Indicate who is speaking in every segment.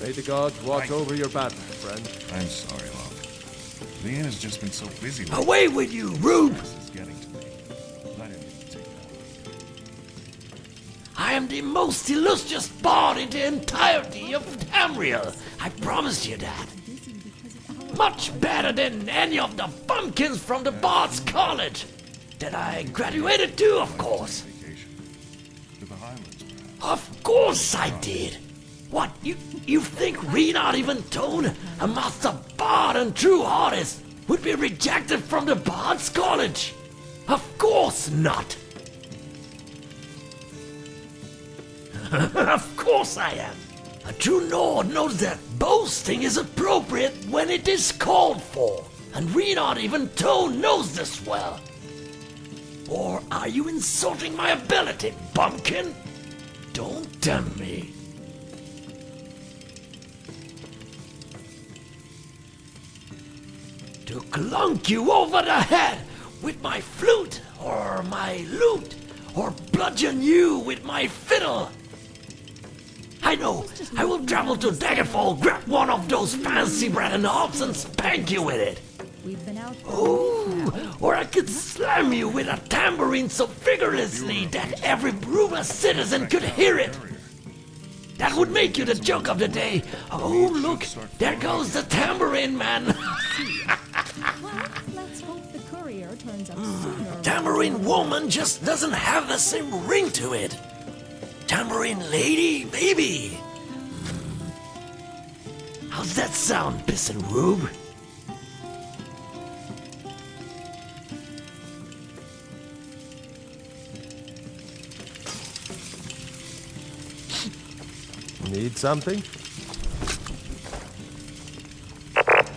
Speaker 1: May the gods watch over your battle, friend.
Speaker 2: I'm sorry, love. The inn has just been so busy lately.
Speaker 3: Away with you, Rube!
Speaker 2: This is getting to me. I didn't even take that.
Speaker 3: I am the most illustrious bard in the entirety of Tamerial. I promise you that. Much better than any of the bumpkins from the Bard's College. That I graduated to, of course.
Speaker 2: Vacation. To the Highlands, perhaps.
Speaker 3: Of course I did. What, you think Reala Suntan-Lotion, a master bard and true artist, would be rejected from the Bard's College? Of course not. Of course I am. A true Nord knows that boasting is appropriate when it is called for, and Reala Suntan-Lotion knows this well. Or are you insulting my ability, bumpkin? Don't tempt me. To clunk you over the head with my flute or my lute, or bludgeon you with my fiddle. I know, I will travel to Daggerfall, grab one of those fancy bread knobs and spank you with it. Ooh, or I could slam you with a tambourine so vigorously that every Bruba citizen could hear it. That would make you the joke of the day. Oh, look, there goes the tambourine man.
Speaker 4: Let's hope the courier turns up sooner.
Speaker 3: Tambourine woman just doesn't have the same ring to it. Tambourine lady, maybe. How's that sound, Pissin' Rube?
Speaker 1: Need something?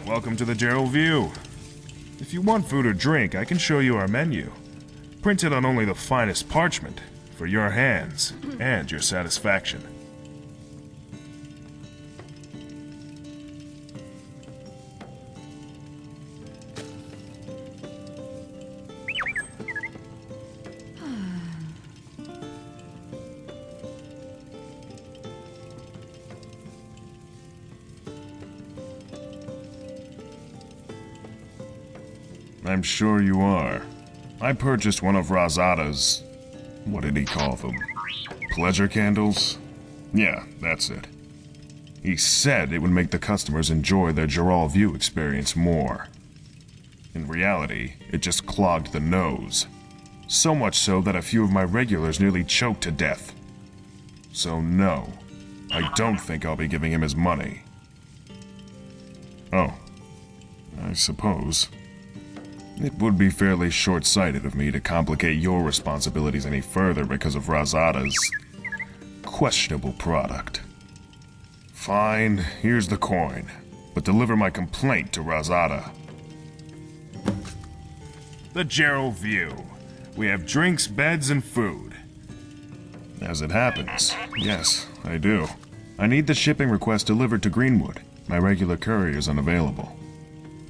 Speaker 2: Welcome to the Gerald View. If you want food or drink, I can show you our menu. Printed on only the finest parchment, for your hands and your satisfaction. I'm sure you are. I purchased one of Razada's... what did he call them? Pleasure candles? Yeah, that's it. He said it would make the customers enjoy their Gerald View experience more. In reality, it just clogged the nose. So much so that a few of my regulars nearly choked to death. So no, I don't think I'll be giving him his money. Oh, I suppose. It would be fairly short-sighted of me to complicate your responsibilities any further because of Razada's questionable product. Fine, here's the coin, but deliver my complaint to Razada. The Gerald View. We have drinks, beds, and food. As it happens, yes, I do. I need the shipping request delivered to Greenwood. My regular courier is unavailable.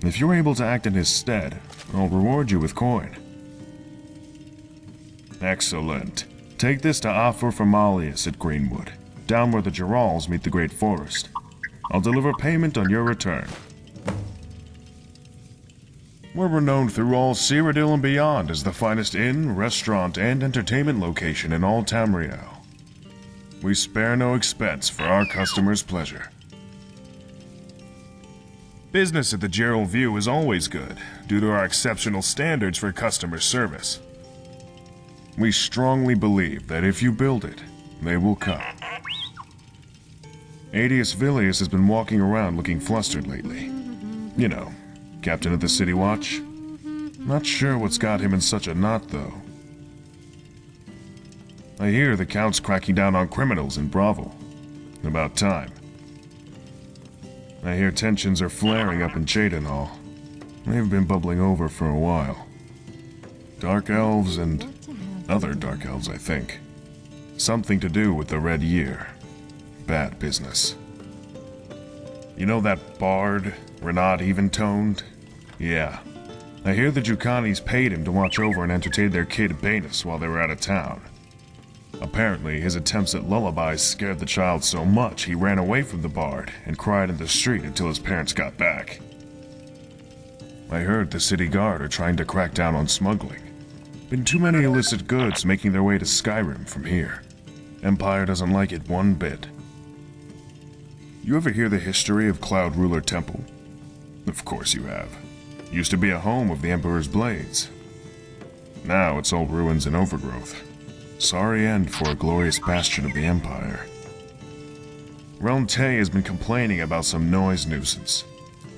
Speaker 2: If you're able to act in his stead, I'll reward you with coin. Excellent. Take this to Afor Famalius at Greenwood, down where the Gerals meet the Great Forest. I'll deliver payment on your return. We're renowned through all Cyrodiil and beyond as the finest inn, restaurant, and entertainment location in all Tamerial. We spare no expense for our customers' pleasure. Business at the Gerald View is always good, due to our exceptional standards for customer service. We strongly believe that if you build it, they will come. Adius Villius has been walking around looking flustered lately. You know, captain of the City Watch. Not sure what's got him in such a knot, though. I hear the Count's cracking down on criminals in Bravo. About time. I hear tensions are flaring up in Cheydinhall. They've been bubbling over for a while. Dark elves and other dark elves, I think. Something to do with the Red Year. Bad business. You know that bard, Renard Eventoned? Yeah. I hear the Jukanis paid him to watch over and entertain their kid Banus while they were out of town. Apparently, his attempts at lullabies scared the child so much he ran away from the bard and cried in the street until his parents got back. I heard the city guard are trying to crack down on smuggling. Been too many illicit goods making their way to Skyrim from here. Empire doesn't like it one bit. You ever hear the history of Cloud Ruler Temple? Of course you have. Used to be a home of the Emperor's blades. Now it's all ruins and overgrowth. Sorry end for a glorious bastion of the Empire. Realm Tay has been complaining about some noise nuisance.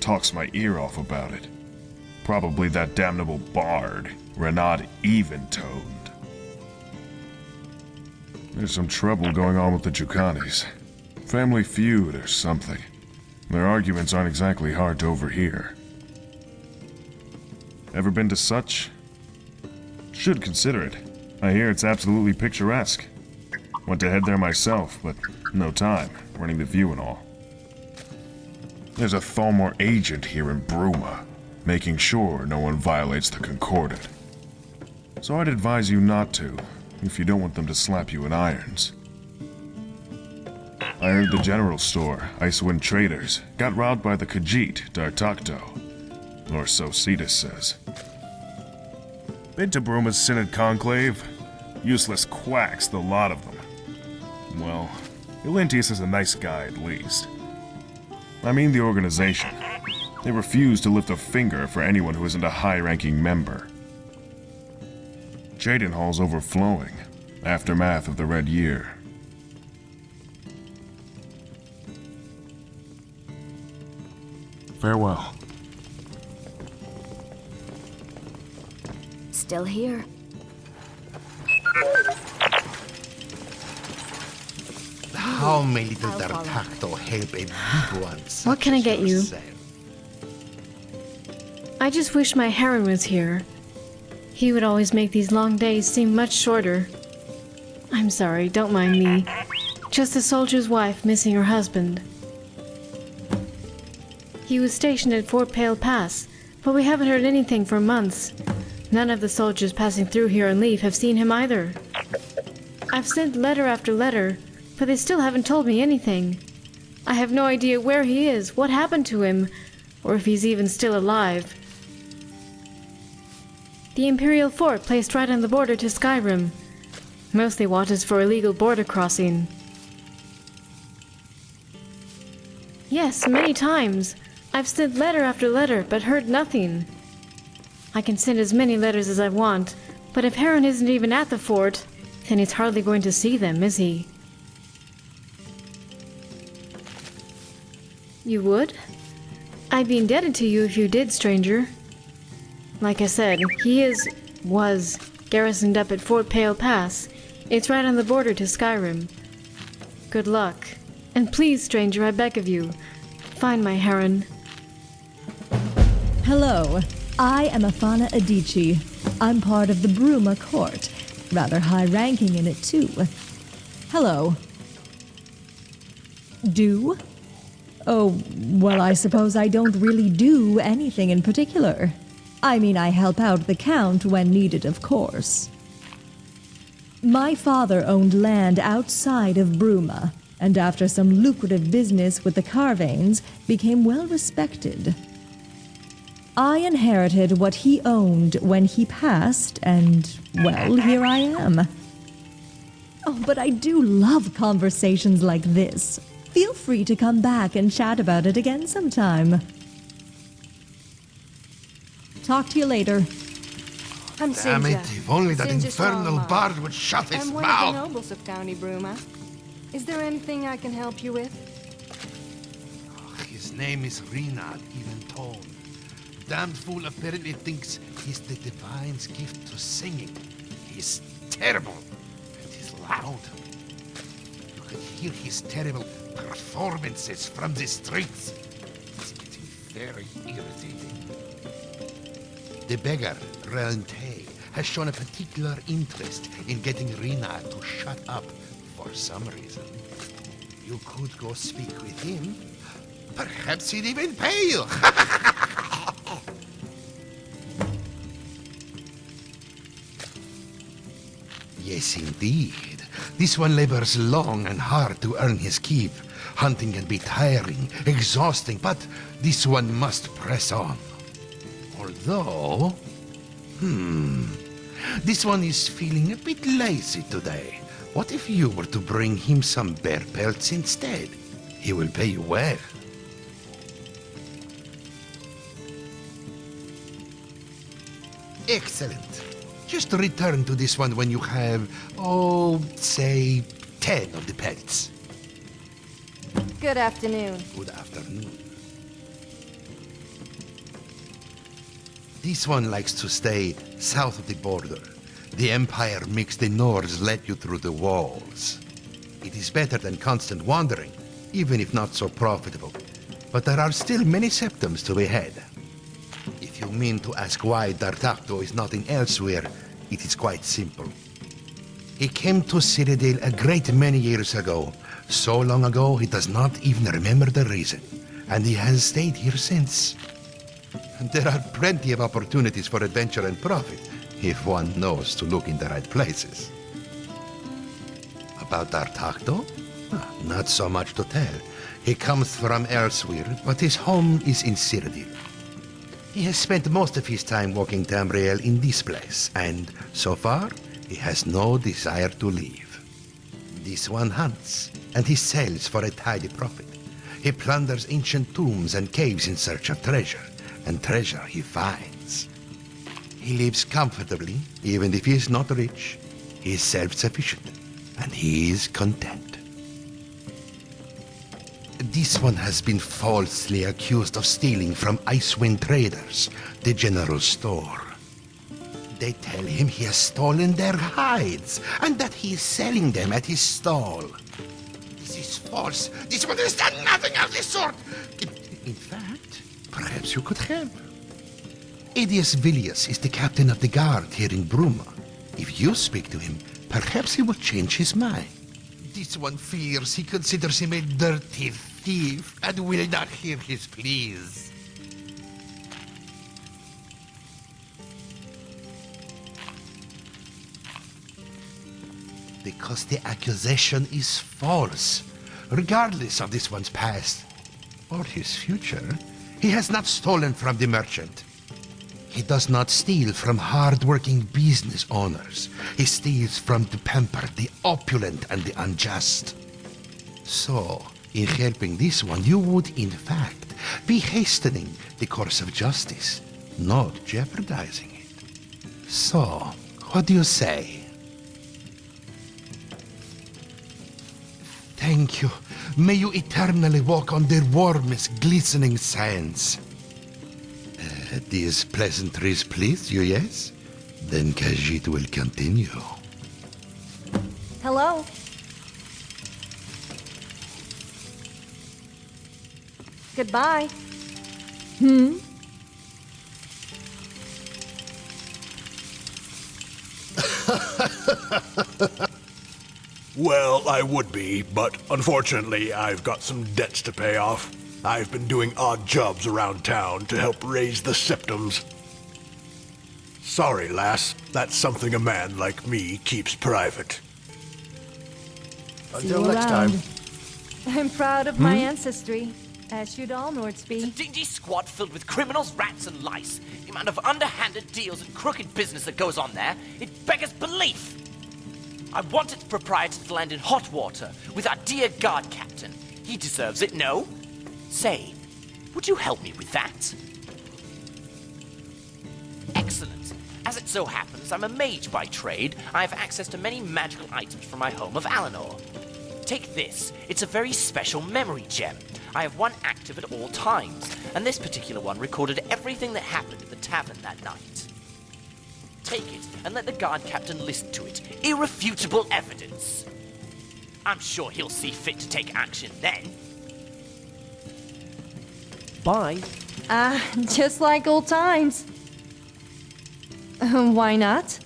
Speaker 2: Talks my ear off about it. Probably that damnable bard, Renard Even-Toned. There's some trouble going on with the Jukanis. Family feud or something. Their arguments aren't exactly hard to overhear. Ever been to such? Should consider it. I hear it's absolutely picturesque. Went to head there myself, but no time, running the view and all. There's a Thalmor agent here in Bruma, making sure no one violates the Concordat. So I'd advise you not to, if you don't want them to slap you in irons. I heard the general store, Icewind Traders, got robbed by the Khajiit, Dartakto. Or so Cetus says. Been to Bruma's Synod Conclave? Useless quacks, the lot of them. Well, Lilmothiit is a nice guy at least. I mean the organization. They refuse to lift a finger for anyone who isn't a high-ranking member. Jaden Hall's overflowing. Aftermath of the Red Year. Farewell.
Speaker 5: Still here.
Speaker 6: How may little
Speaker 5: I'll follow.
Speaker 6: Dartakto help a big one?
Speaker 7: What can I get you?
Speaker 6: yourself?
Speaker 7: I just wish my Heron was here. He would always make these long days seem much shorter. I'm sorry, don't mind me. Just a soldier's wife missing her husband. He was stationed at Fort Pale Pass, but we haven't heard anything for months. None of the soldiers passing through here on leave have seen him either. I've sent letter after letter, but they still haven't told me anything. I have no idea where he is, what happened to him, or if he's even still alive. The Imperial fort placed right on the border to Skyrim. Mostly watches for illegal border crossing. Yes, many times. I've sent letter after letter, but heard nothing. I can send as many letters as I want, but if Heron isn't even at the fort, then he's hardly going to see them, is he? You would? I'd be indebted to you if you did, stranger. Like I said, was garrisoned up at Fort Pale Pass. It's right on the border to Skyrim. Good luck. And please, stranger, I beg of you, find my Heron.
Speaker 8: Hello, I am Afana Adichie. I'm part of the Bruma court. Rather high-ranking in it, too. Hello. Do? Oh, well, I suppose I don't really do anything in particular. I mean, I help out the Count when needed, of course. My father owned land outside of Bruma, and after some lucrative business with the Carvanes, became well respected. I inherited what he owned when he passed, and, well, here I am. Oh, but I do love conversations like this. Feel free to come back and chat about it again sometime. Talk to you later.
Speaker 5: I'm
Speaker 6: Damn it, if only that
Speaker 5: Sinja
Speaker 6: infernal
Speaker 5: Strongmouth.
Speaker 6: bard would shut his
Speaker 5: I'm one of the
Speaker 6: mouth.
Speaker 5: nobles of County Bruma. Is there anything I can help you with?
Speaker 6: His name is Renard Even-Toned. Damned fool apparently thinks he's the divine's gift to singing. He's terrible, and he's loud. You can hear his terrible performances from the streets. It's getting very irritating. The beggar, Relante, has shown a particular interest in getting Rina to shut up for some reason. You could go speak with him. Perhaps he'd even pay you. Yes, indeed. This one labors long and hard to earn his keep. Hunting can be tiring, exhausting, but this one must press on. Although, this one is feeling a bit lazy today. What if you were to bring him some bear pelts instead? He will pay you well. Excellent. Just return to this one when you have, say, 10 of the pelts.
Speaker 5: Good afternoon.
Speaker 6: Good afternoon. This one likes to stay south of the border. The Empire makes the Nords let you through the walls. It is better than constant wandering, even if not so profitable. But there are still many septums to be had. If you mean to ask why D'Artagnan is not in elsewhere, it is quite simple. He came to Citadel a great many years ago. So long ago, he does not even remember the reason. And he has stayed here since. There are plenty of opportunities for adventure and profit, if one knows to look in the right places. About D'Artagnan? Not so much to tell. He comes from elsewhere, but his home is in Citadel. He has spent most of his time walking Tamerial in this place, and so far, he has no desire to leave. This one hunts, and he sells for a tidy profit. He plunders ancient tombs and caves in search of treasure, and treasure he finds. He lives comfortably, even if he is not rich. He is self-sufficient, and he is content. This one has been falsely accused of stealing from Icewind Traders, the general store. They tell him he has stolen their hides, and that he is selling them at his stall. This is false. This one has done nothing of the sort. In fact, perhaps you could help. Edius Villius is the captain of the guard here in Bruma. If you speak to him, perhaps he will change his mind. This one fears he considers him a dirty thief and will not hear his pleas. Because the accusation is false. Regardless of this one's past or his future, he has not stolen from the merchant. He does not steal from hard-working business owners. He steals from the pampered, the opulent, and the unjust. So, in helping this one, you would, in fact, be hastening the course of justice, not jeopardizing it. So, what do you say? Thank you. May you eternally walk on the warmest, glistening sands. These pleasantries please you, yes? Then Khajiit will continue.
Speaker 5: Hello? Goodbye.
Speaker 3: Well, I would be, but unfortunately, I've got some debts to pay off. I've been doing odd jobs around town to help raise the septums. Sorry, lass. That's something a man like me keeps private.
Speaker 1: Until next time.
Speaker 5: I'm proud of my ancestry, as should all Nords be.
Speaker 9: Dingy squad filled with criminals, rats, and lice. The amount of underhanded deals and crooked business that goes on there, it beggars belief. I want its proprietor to land in hot water with our dear guard captain. He deserves it, no? Say, would you help me with that? Excellent. As it so happens, I'm a mage by trade. I have access to many magical items from my home of Alinor. Take this. It's a very special memory gem. I have one active at all times, and this particular one recorded everything that happened at the tavern that night. Take it, and let the guard captain listen to it. Irrefutable evidence. I'm sure he'll see fit to take action then.
Speaker 3: Bye.
Speaker 5: Just like old times. Why not?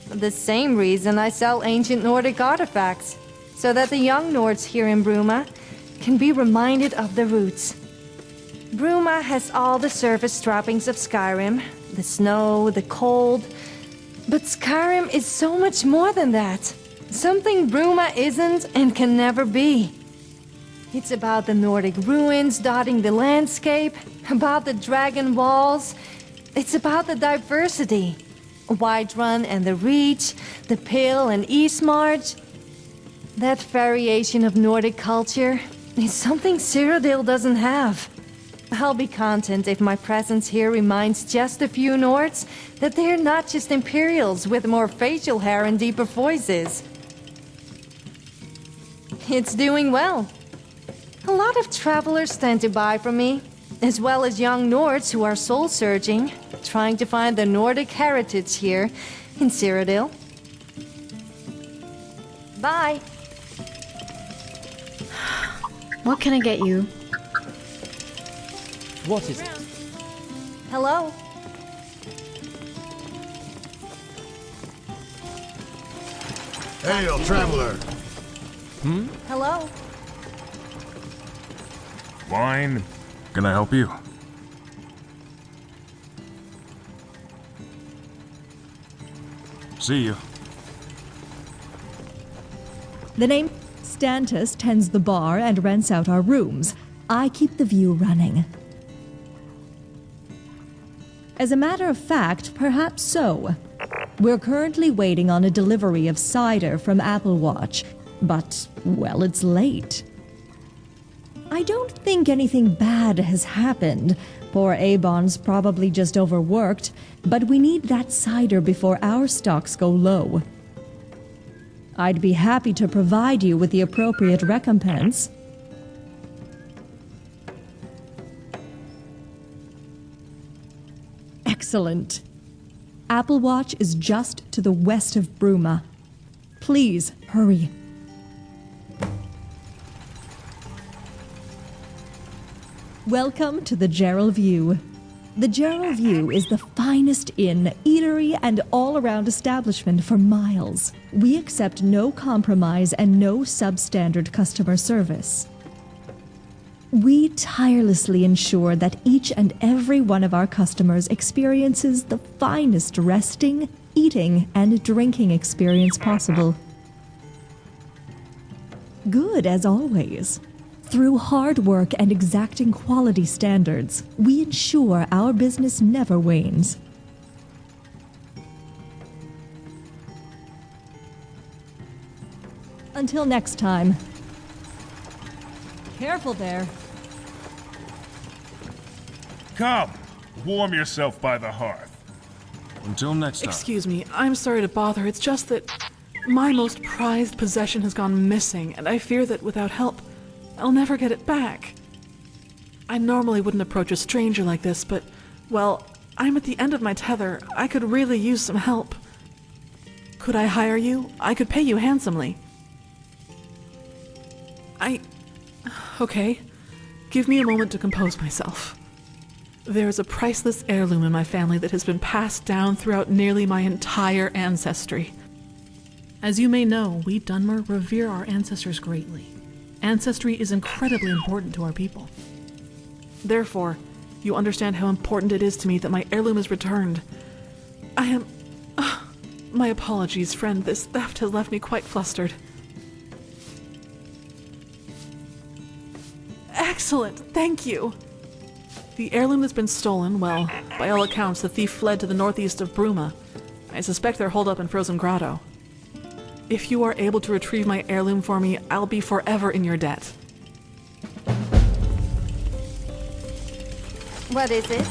Speaker 5: The same reason I sell ancient Nordic artifacts, so that the young Nords here in Bruma can be reminded of their roots. Bruma has all the surface trappings of Skyrim, the snow, the cold. But Skyrim is so much more than that. Something Bruma isn't and can never be. It's about the Nordic ruins dotting the landscape, about the dragon walls. It's about the diversity. Whiterun and the Reach, the Pale and Eastmarch. That variation of Nordic culture is something Cyrodiil doesn't have. I'll be content if my presence here reminds just a few Nords that they're not just imperials with more facial hair and deeper voices. It's doing well. A lot of travelers stand to buy from me, as well as young Nords who are soul-searching, trying to find the Nordic heritage here in Cyrodiil. Bye.
Speaker 7: What can I get you?
Speaker 3: What is it?
Speaker 5: Hello.
Speaker 6: Hail, traveler!
Speaker 5: Hello.
Speaker 2: Wine? Can I help you? See you.
Speaker 8: The name Stantis tends the bar and rents out our rooms. I keep the view running. As a matter of fact, perhaps so. We're currently waiting on a delivery of cider from Applewatch, but, well, it's late. I don't think anything bad has happened. Poor Avon's probably just overworked, but we need that cider before our stocks go low. I'd be happy to provide you with the appropriate recompense. Excellent. Applewatch is just to the west of Bruma. Please, hurry. Welcome to the Gerald View. The Gerald View is the finest inn, eatery, and all-around establishment for miles. We accept no compromise and no substandard customer service. We tirelessly ensure that each and every one of our customers experiences the finest resting, eating, and drinking experience possible. Good as always. Through hard work and exacting quality standards, we ensure our business never wanes. Until next time. Careful there.
Speaker 2: Come, warm yourself by the hearth. Until next time.
Speaker 10: Excuse me, I'm sorry to bother. It's just that my most prized possession has gone missing, and I fear that without help, I'll never get it back. I normally wouldn't approach a stranger like this, but, well, I'm at the end of my tether. I could really use some help. Could I hire you? I could pay you handsomely. Okay. Give me a moment to compose myself. There is a priceless heirloom in my family that has been passed down throughout nearly my entire ancestry. As you may know, we Dunmer revere our ancestors greatly. Ancestry is incredibly important to our people. Therefore, you understand how important it is to me that my heirloom is returned. My apologies, friend. This theft has left me quite flustered. Excellent, thank you. The heirloom that's been stolen, well, by all accounts, the thief fled to the northeast of Bruma. I suspect they're holed up in Frozen Grotto. If you are able to retrieve my heirloom for me, I'll be forever in your debt.
Speaker 5: What is it?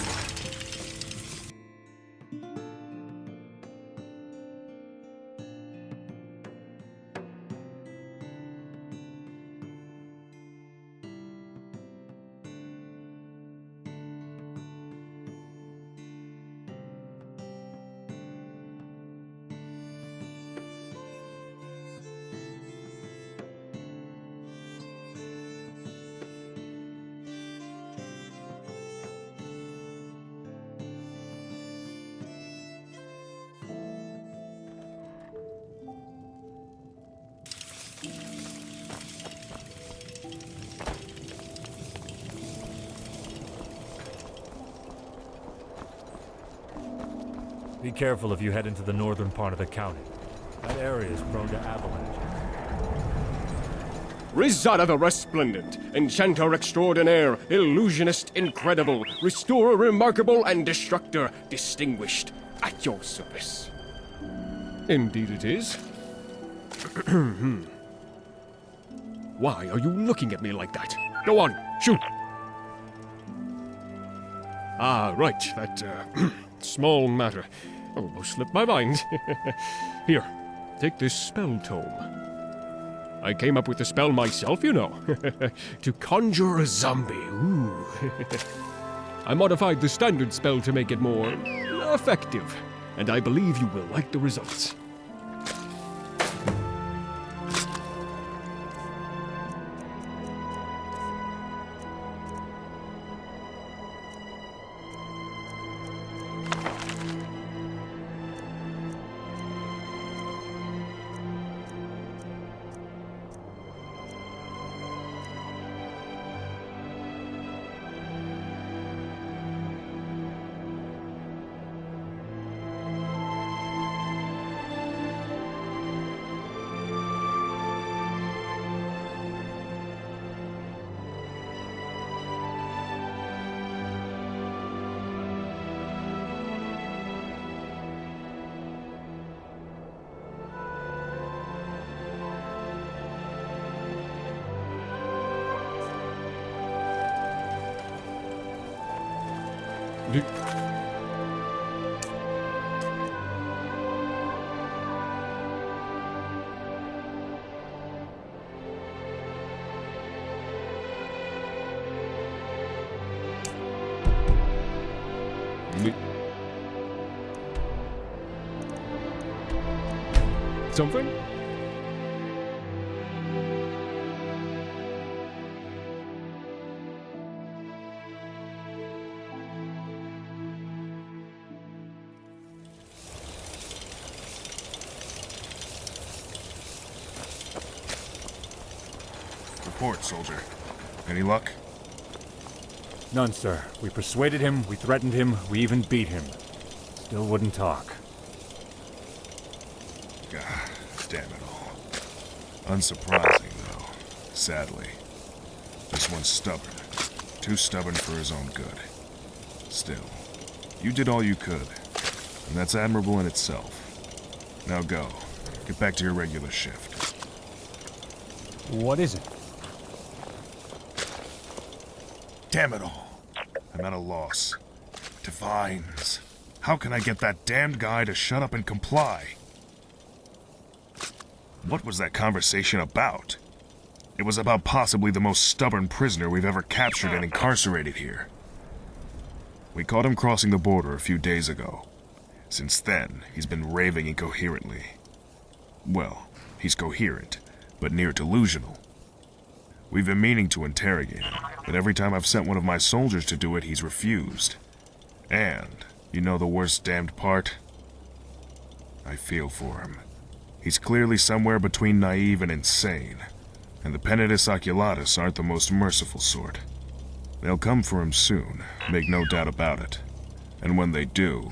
Speaker 11: Be careful if you head into the northern part of the county. That area is prone to avalanches.
Speaker 12: Rizada the Resplendent, Enchanter Extraordinaire, Illusionist Incredible, Restorer Remarkable, and Destructor Distinguished. At your service. Indeed it is. Why are you looking at me like that? Go on, shoot! Ah, right, that, small matter. Almost slipped my mind. Here, take this spell tome. I came up with the spell myself, you know. To conjure a zombie. Ooh. I modified the standard spell to make it more effective, and I believe you will like the results. Something?
Speaker 2: Report, soldier. Any luck?
Speaker 11: None, sir. We persuaded him, we threatened him, we even beat him. Still wouldn't talk.
Speaker 2: God damn it all. Unsurprising, though. Sadly. This one's stubborn. Too stubborn for his own good. Still, you did all you could. And that's admirable in itself. Now go. Get back to your regular shift.
Speaker 11: What is it?
Speaker 2: Damn it all. I'm at a loss. Divines. How can I get that damned guy to shut up and comply? What was that conversation about? It was about possibly the most stubborn prisoner we've ever captured and incarcerated here. We caught him crossing the border a few days ago. Since then, he's been raving incoherently. Well, he's coherent, but near delusional. We've been meaning to interrogate him, but every time I've sent one of my soldiers to do it, he's refused. And, you know the worst damned part? I feel for him. He's clearly somewhere between naive and insane, and the Penitus Oculatus aren't the most merciful sort. They'll come for him soon, make no doubt about it. And when they do,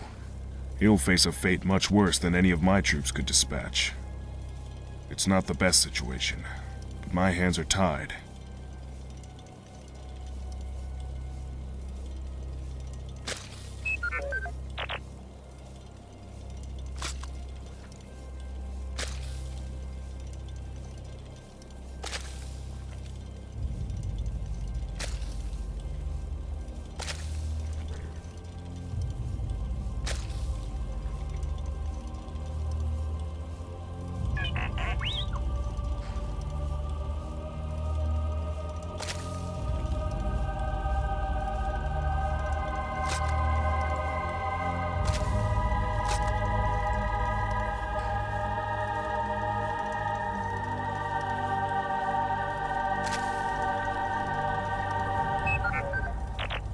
Speaker 2: he'll face a fate much worse than any of my troops could dispatch. It's not the best situation, but my hands are tied.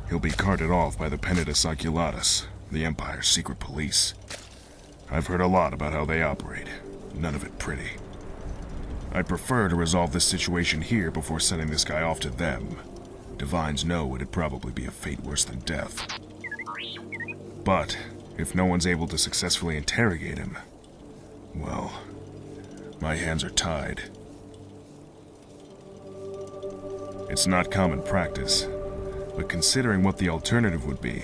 Speaker 2: He'll be carted off by the Penitus Oculatus, the Empire's secret police. I've heard a lot about how they operate. None of it pretty. I'd prefer to resolve this situation here before sending this guy off to them. Divines know it'd probably be a fate worse than death. But If no one's able to successfully interrogate him, well, my hands are tied. It's not common practice, but considering what the alternative would be,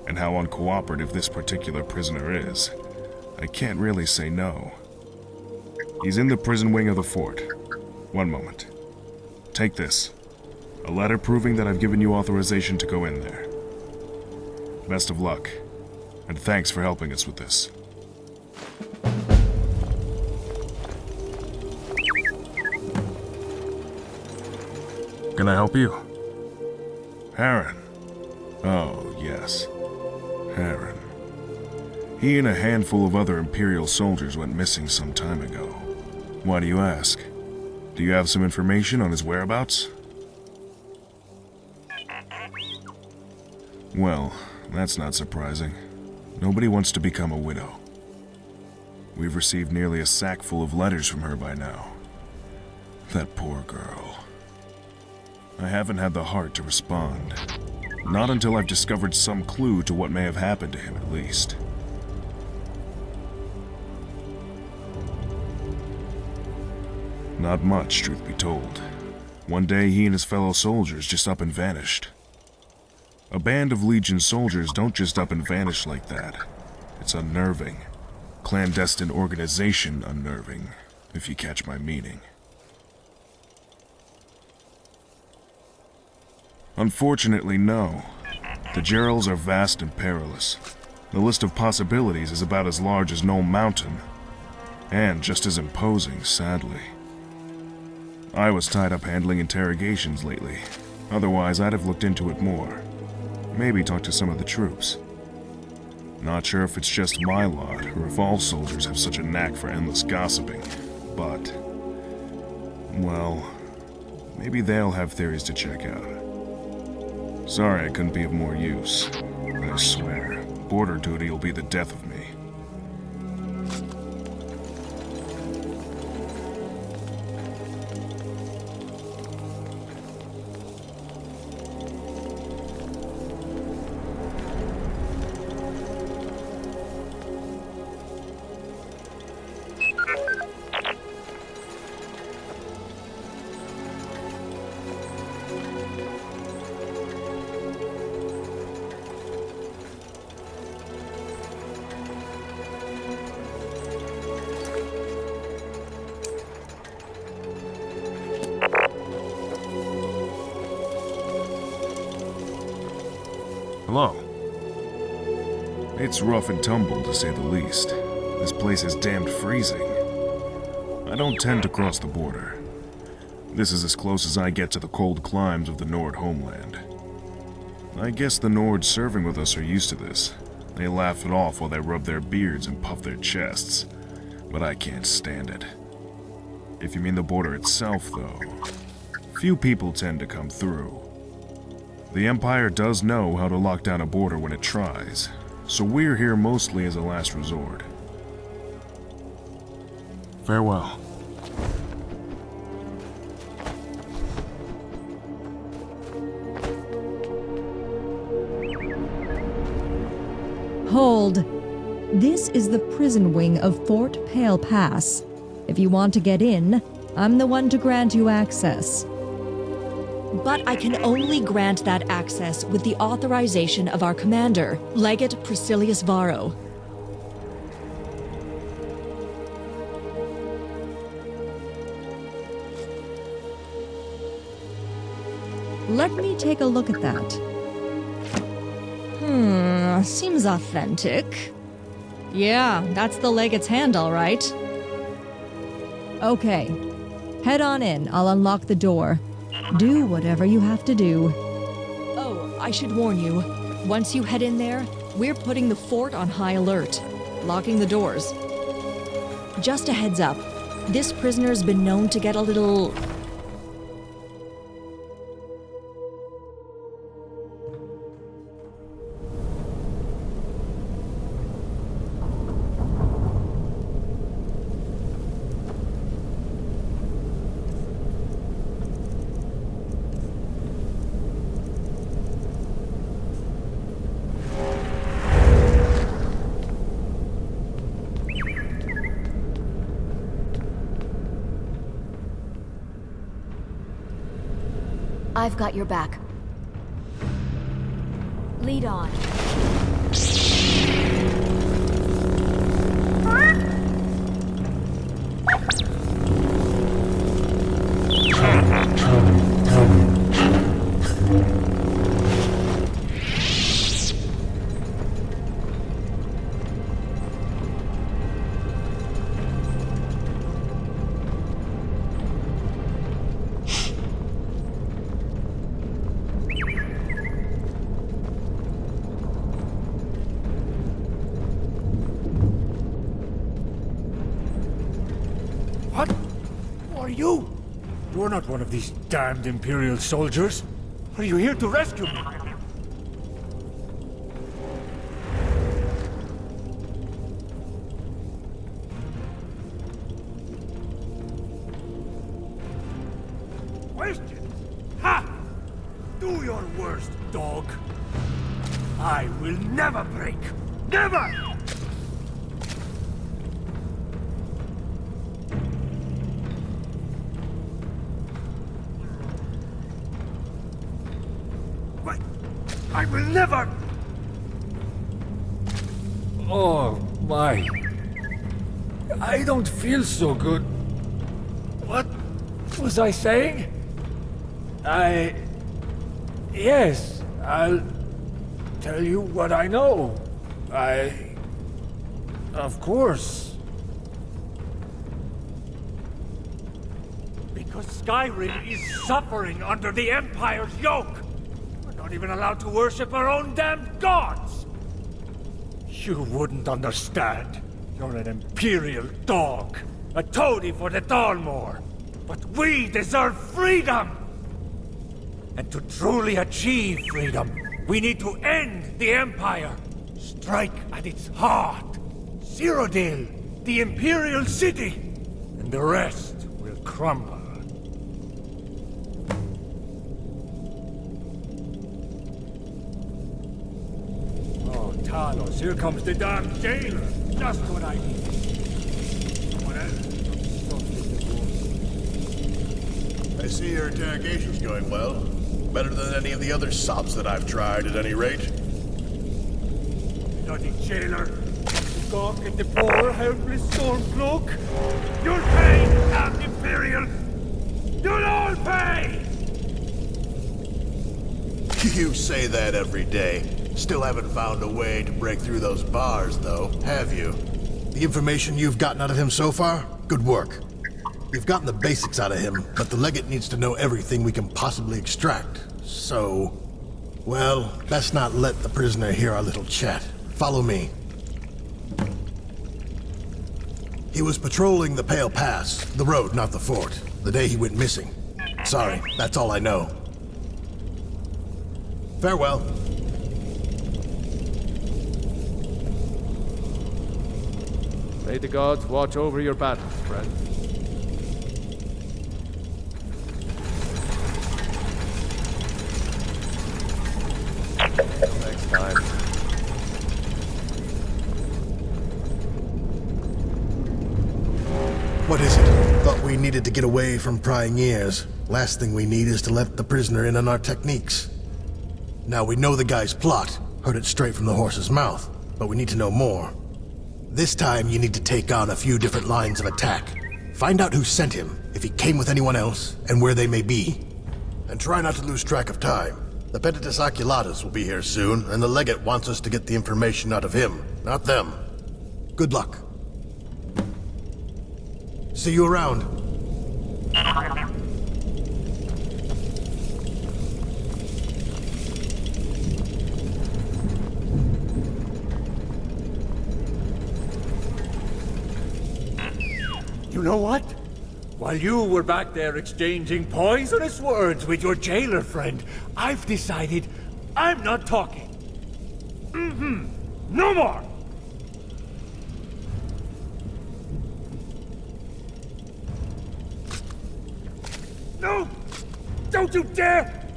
Speaker 2: and how uncooperative this particular prisoner is, I can't really say no. He's in the prison wing of the fort. One moment. Take this. A letter proving that I've given you authorization to go in there. Best of luck, and thanks for helping us with this. Can I help you? Harren. Oh, yes. Harren. He and a handful of other Imperial soldiers went missing some time ago. Why do you ask? Do you have some information on his whereabouts? Well, that's not surprising. Nobody wants to become a widow. We've received nearly a sack full of letters from her by now. That poor girl. I haven't had the heart to respond. Not until I've discovered some clue to what may have happened to him, at least. Not much, truth be told. One day, he and his fellow soldiers just up and vanished. A band of Legion soldiers don't just up and vanish like that. It's unnerving. Clandestine organization unnerving, if you catch my meaning. Unfortunately, no. The Gerals are vast and perilous. The list of possibilities is about as large as Knoll Mountain, and just as imposing, sadly. I was tied up handling interrogations lately. Otherwise, I'd have looked into it more. Maybe talk to some of the troops. Not sure if it's just my lot, or if all soldiers have such a knack for endless gossiping, but... well, maybe they'll have theories to check out. Sorry I couldn't be of more use. I swear, border duty will be the death of me. Hello. It's rough and tumble, to say the least. This place is damned freezing. I don't tend to cross the border. This is as close as I get to the cold climes of the Nord homeland. I guess the Nords serving with us are used to this. They laugh it off while they rub their beards and puff their chests. But I can't stand it. If you mean the border itself, though, few people tend to come through. The Empire does know how to lock down a border when it tries, so we're here mostly as a last resort. Farewell.
Speaker 8: Hold. This is the prison wing of Fort Pale Pass. If you want to get in, I'm the one to grant you access.
Speaker 13: But I can only grant that access with the authorization of our commander, Legate Priscillius Varro.
Speaker 8: Let me take a look at that. Seems authentic. Yeah, that's the Legate's hand, all right. Okay. Head on in, I'll unlock the door. Do whatever you have to do.
Speaker 13: Oh, I should warn you. Once you head in there, we're putting the fort on high alert, locking the doors. Just a heads up, this prisoner's been known to get a little...
Speaker 14: I've got your back. Lead on.
Speaker 11: What? Who are you? You're not one of these damned Imperial soldiers. Are you here to rescue me? Questions? Ha! Do your worst, dog. I will never break. Never! I will never! Oh, my. I don't feel so good. What was I saying? Yes, I'll tell you what I know. Of course. Because Skyrim is suffering under the Empire's yoke. Not even allowed to worship our own damned gods! You wouldn't understand. You're an Imperial dog. A toady for the Dalmor. But we deserve freedom! And to truly achieve freedom, we need to end the Empire. Strike at its heart. Cyrodiil, the Imperial city. And the rest will crumble. Talos, here comes the damn jailer. Just what I need. What else?
Speaker 15: I see your interrogation's going well. Better than any of the other sops that I've tried, at any rate.
Speaker 11: Bloody jailer. You gawk at the poor, helpless Stormcloak. You'll pay, damned Imperial! You'll all pay!
Speaker 15: You say that every day. Still haven't found a way to break through those bars, though, have you? The information you've gotten out of him so far? Good work. We've gotten the basics out of him, but the Legate needs to know everything we can possibly extract. So... well, best not let the prisoner hear our little chat. Follow me. He was patrolling the Pale Pass, the road, not the fort, the day he went missing. Sorry, that's all I know. Farewell.
Speaker 1: May the gods watch over your battles, friend. Till next time.
Speaker 15: What is it? Thought we needed to get away from prying ears. Last thing we need is to let the prisoner in on our techniques. Now we know the guy's plot. Heard it straight from the horse's mouth. But we need to know more. This time, you need to take on a few different lines of attack. Find out who sent him, if he came with anyone else, and where they may be. And try not to lose track of time. The Pentatus Oculatus will be here soon, and the Legate wants us to get the information out of him, not them. Good luck. See you around.
Speaker 11: You know what? While you were back there exchanging poisonous words with your jailer friend, I've decided I'm not talking. No more! No! Don't you dare!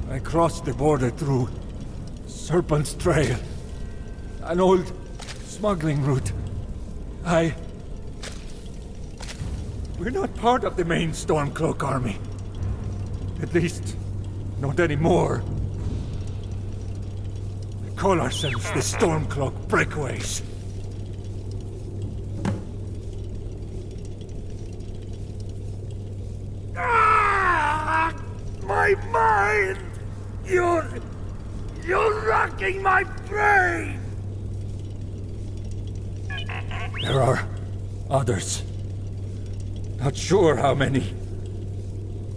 Speaker 11: I crossed the border through Serpent's Trail, an old smuggling route. We're not part of the main Stormcloak army. At least, not anymore. We call ourselves the Stormcloak Breakaways. Ah! My mind! You're rocking my brain! There are others. Not sure how many.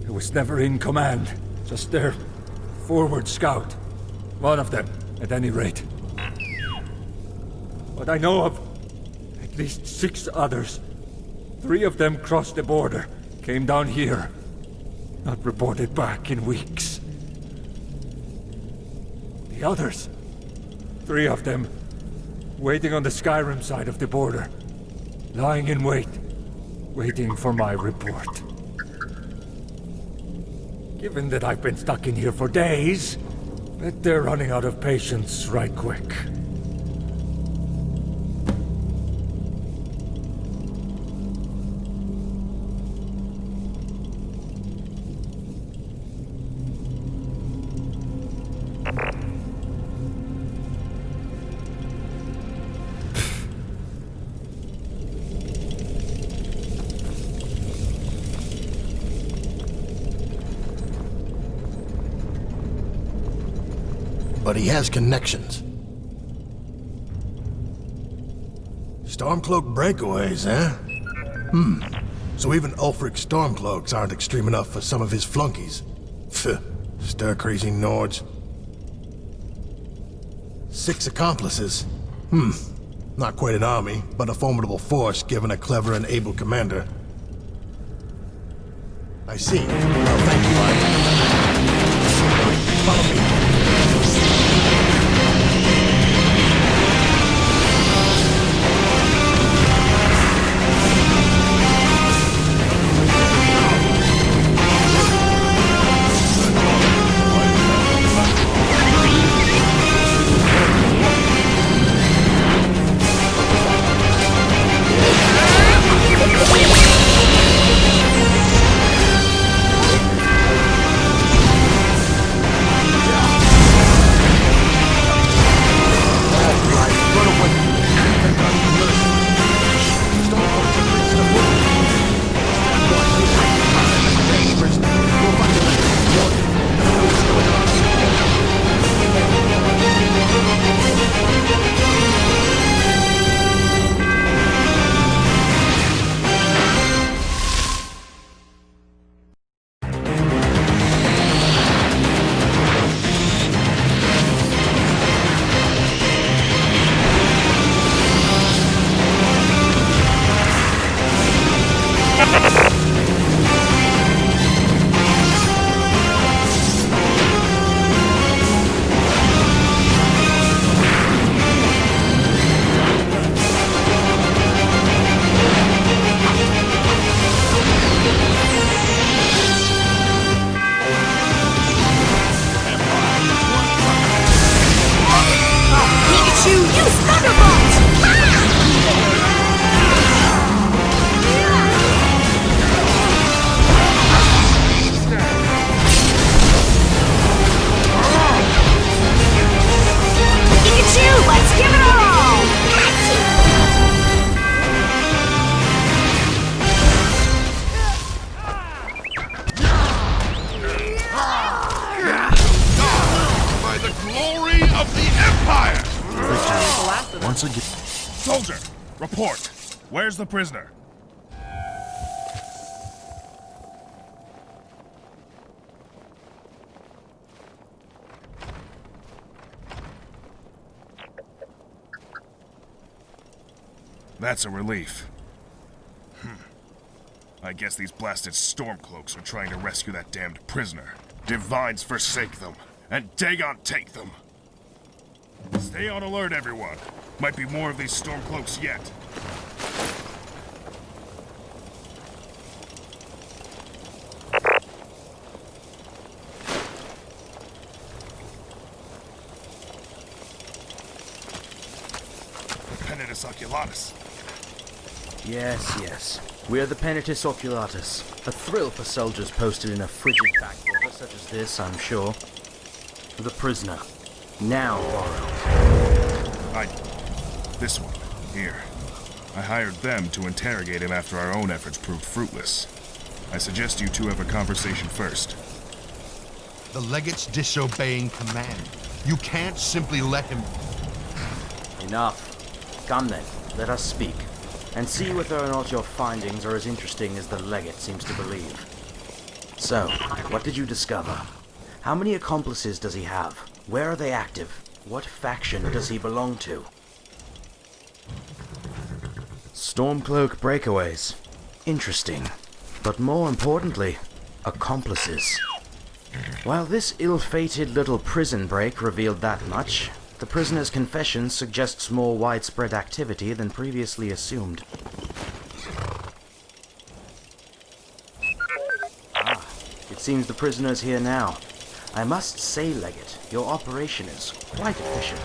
Speaker 11: I was never in command. Just their forward scout. One of them, at any rate. But I know of at least 6 others. 3 of them crossed the border, came down here. Not reported back in weeks. The others, 3 of them, waiting on the Skyrim side of the border. Lying in wait, waiting for my report. Given that I've been stuck in here for days, bet they're running out of patience right quick.
Speaker 15: But he has connections. Stormcloak breakaways, eh? So even Ulfric Stormcloaks aren't extreme enough for some of his flunkies. Pfft, stir-crazy Nords. 6 accomplices. Not quite an army, but a formidable force given a clever and able commander. I see. Well, thank you, Follow me.
Speaker 2: Soldier, report. Where's the prisoner? That's a relief. I guess these blasted Stormcloaks are trying to rescue that damned prisoner. Divines forsake them, and Dagon take them. Stay on alert, everyone. Might be more of these Stormcloaks yet. Penitus Oculatus.
Speaker 3: Yes. We are the Penitus Oculatus, a thrill for soldiers posted in a frigid backwater
Speaker 14: such as this, I'm sure. The prisoner. Now borrowed.
Speaker 2: This one. Here. I hired them to interrogate him after our own efforts proved fruitless. I suggest you two have a conversation first.
Speaker 6: The legate's disobeying command. You can't simply let him...
Speaker 14: Enough. Come then, let us speak, and see whether or not your findings are as interesting as the legate seems to believe. So, what did you discover? How many accomplices does he have? Where are they active? What faction does he belong to? Stormcloak breakaways. Interesting. But more importantly, accomplices. While this ill-fated little prison break revealed that much, the prisoner's confession suggests more widespread activity than previously assumed. It seems the prisoner's here now. I must say, Legate, your operation is quite efficient.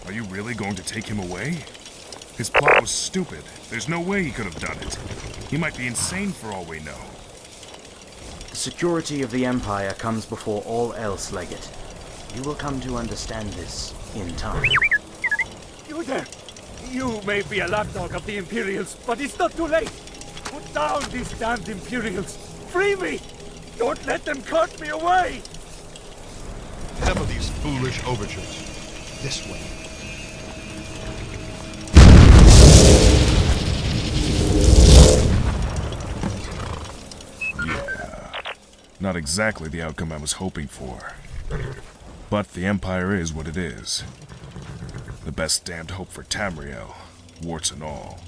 Speaker 2: Are you really going to take him away? His plot was stupid. There's no way he could have done it. He might be insane for all we know.
Speaker 14: The security of the Empire comes before all else, Legate. You will come to understand this in time.
Speaker 11: You there! You may be a lapdog of the Imperials, but it's not too late! Put down these damned Imperials! Free me! Don't let them cart me away!
Speaker 6: Enough of these foolish overtures. This way.
Speaker 2: Not exactly the outcome I was hoping for. But the Empire is what it is. The best damned hope for Tamerial, warts and all.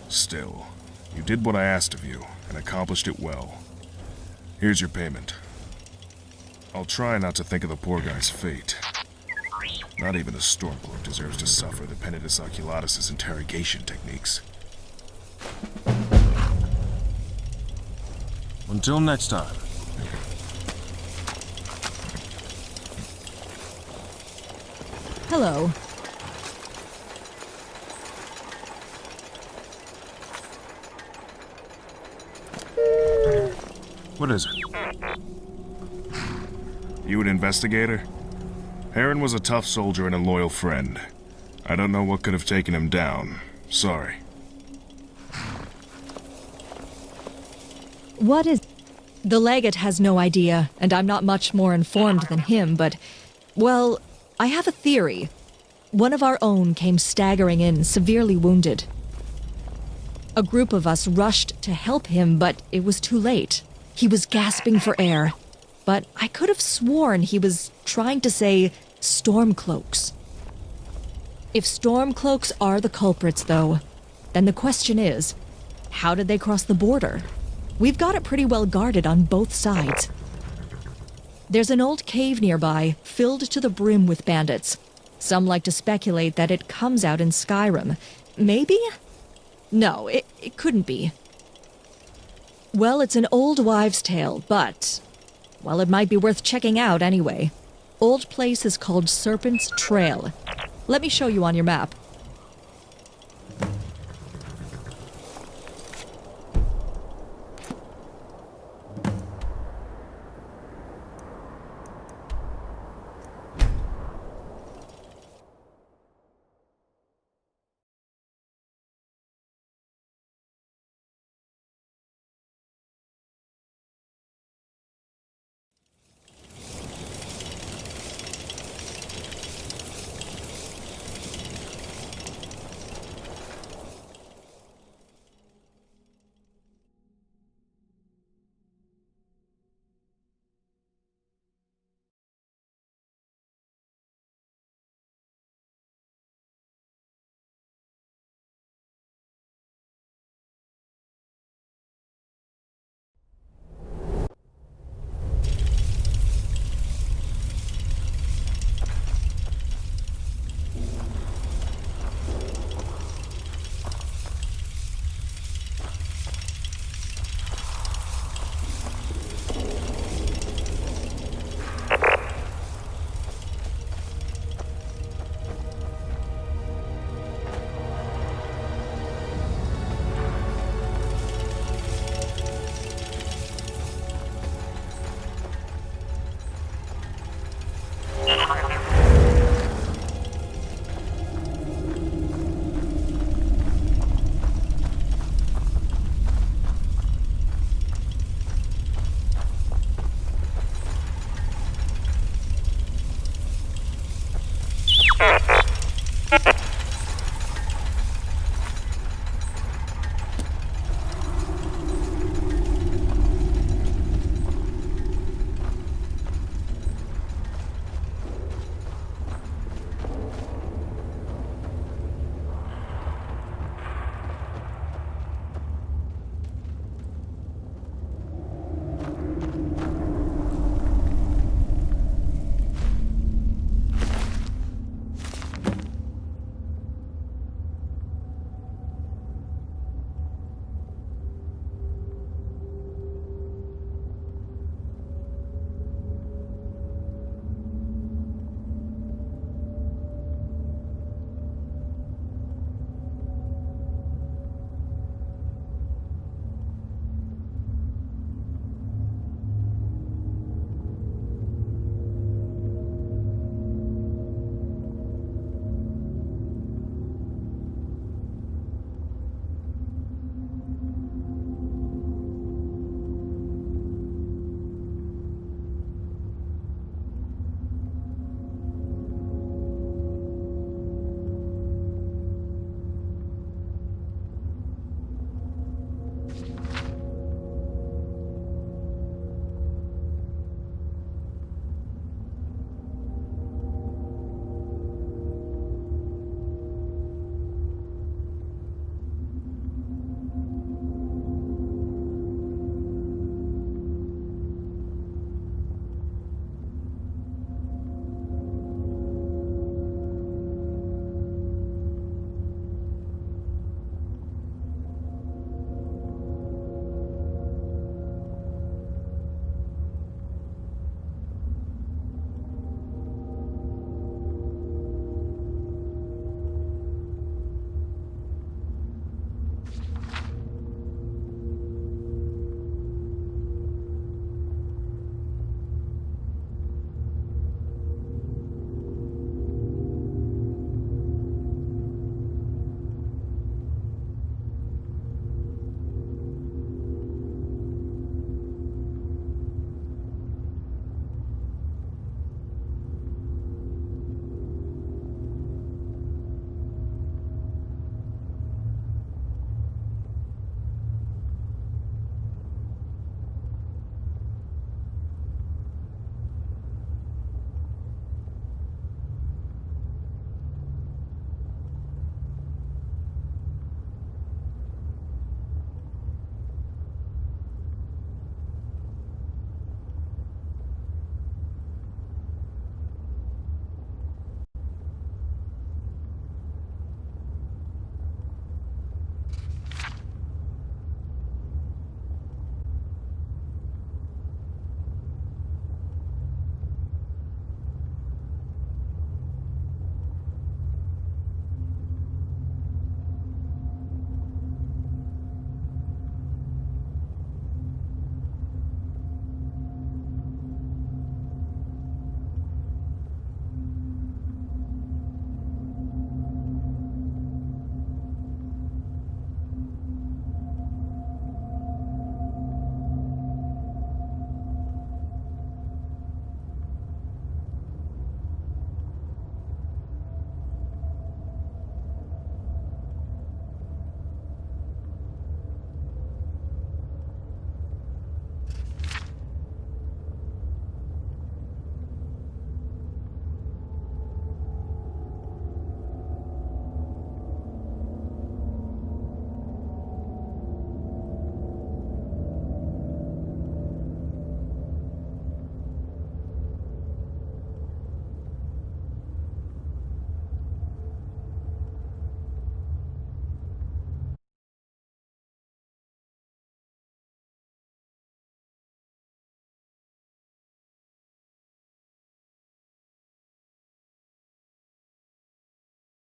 Speaker 2: Still, you did what I asked of you, and accomplished it well. Here's your payment. I'll try not to think of the poor guy's fate. Not even a Stormcloak deserves to suffer the Penitus Oculatus' interrogation techniques. Until next time.
Speaker 8: Hello.
Speaker 2: What is it? You an investigator? Heron was a tough soldier and a loyal friend. I don't know what could have taken him down. Sorry.
Speaker 13: What is... The legate has no idea, and I'm not much more informed than him, but... Well, I have a theory. One of our own came staggering in, severely wounded. A group of us rushed to help him, but it was too late. He was gasping for air. But I could have sworn he was trying to say Stormcloaks. If Stormcloaks are the culprits, though, then the question is, how did they cross the border? We've got it pretty well guarded on both sides. There's an old cave nearby, filled to the brim with bandits. Some like to speculate that it comes out in Skyrim. Maybe? No, it couldn't be. Well, it's an old wives' tale, but... well, it might be worth checking out anyway. Old place is called Serpent's Trail. Let me show you on your map.